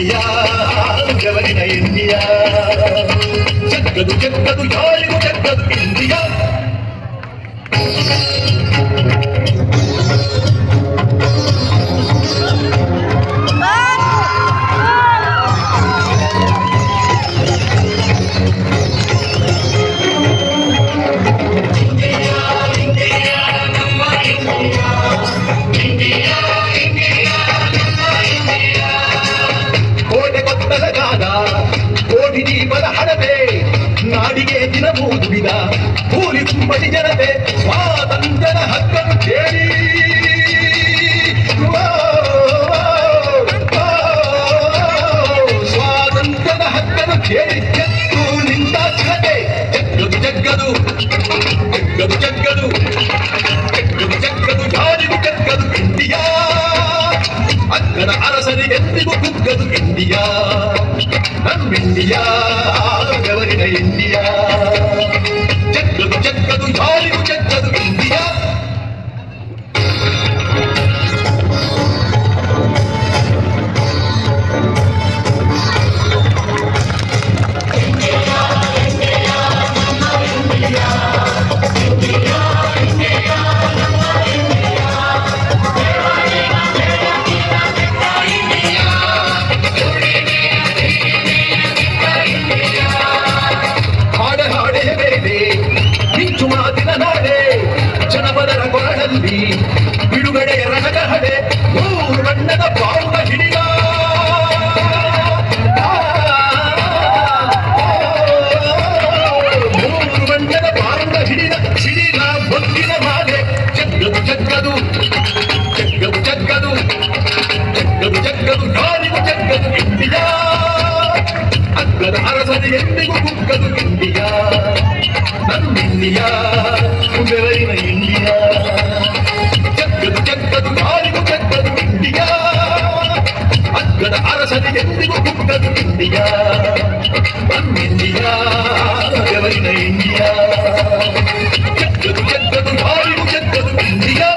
India ఎవరిన India చెక్కదు చెక్కదు యారిగు చెక్కదు India ಕೋಟಿ ಜೀವದ ಹಣತೆ ನಾಡಿಗೆ ದಿನಬೂದುವಿದ ಕೂಲಿ ಕುಂಬಡಿ ಜನತೆ ಸ್ವಾತಂತ್ರ್ಯದ ಹಕ್ಕನ್ನು ಕೇಳಿ ಸ್ವಾತಂತ್ರ್ಯದ ಹಕ್ಕನ್ನು ಕೇಳಿ ಎತ್ತು ನಿಂತ ಜನತೆ ಜಗ್ಗದು ಜಗ್ಗದು ಜಗ್ಗದು ಜಗ್ಗದು ಜಗ್ಗದು ಜಗ್ಗದು ಯಾರಿಗೂ ಜಗ್ಗದು ಇಂಡಿಯಾ ಅಕ್ಕನ ಅರಸರಿಗೆ ಎಂದಿಗೂ ಕುಗ್ಗದು ಇಂಡಿಯಾ ನಮ್ಮ ಇಂಡಿಯಾ ಗವರಿನ ಇಂಡಿಯಾ ಜಗ್ಗದು ಜಗ್ಗದು ಯಾರಿಗೂ ಜಗ್ಗದು ಇಂಡಿಯಾ ಜನಪದರ ಕೊರಳಲ್ಲಿ ಬಿಡುಗಡೆಯ ರಣಕಹಡೆ ಮೂರು ಬಣ್ಣದ ಬಾವುಟ ಹಿಡಿದ ಮೂರು ಬಣ್ಣದ ಬಾವುಟ ಹಿಡಿದ ಸಿಡಿದ ಬೊತ್ತಿನ ಮಾಲೆ ಜಗ್ಗದು ಜಗ್ಗದು ಜಗ್ಗದು ಜಗ್ಗದು ಜಗ್ಗದು ಜಗ್ಗದು ಯಾರಿಗೂ ಜಗ್ಗದು ಇಂಡಿಯಾ ಅಗ್ಗದ ಅರಸನ ಎಂದಿಗೂ ಕುಗ್ಗದು ಇಂಡಿಯಾ ನಮ್ಮ ಇಂಡಿಯಾ ಬೆವರಿನ ಇಂಡಿಯಾ ಜಗ್ಗದು ಜಗ್ಗದು ಯಾರಿಗೂ ಜಗ್ಗದು ಇಂಡಿಯಾ ಅಗ್ಗದ ಅರಸನ ಎಂದಿಗೂ ಕುಗ್ಗದು ಇಂಡಿಯಾ ನಮ್ಮ ಇಂಡಿಯಾ ಬೆವರಿನ ಇಂಡಿಯಾ ಜಗ್ಗದು ಜಗ್ಗದು ಯಾರಿಗೂ ಜಗ್ಗದು ಇಂಡಿಯಾ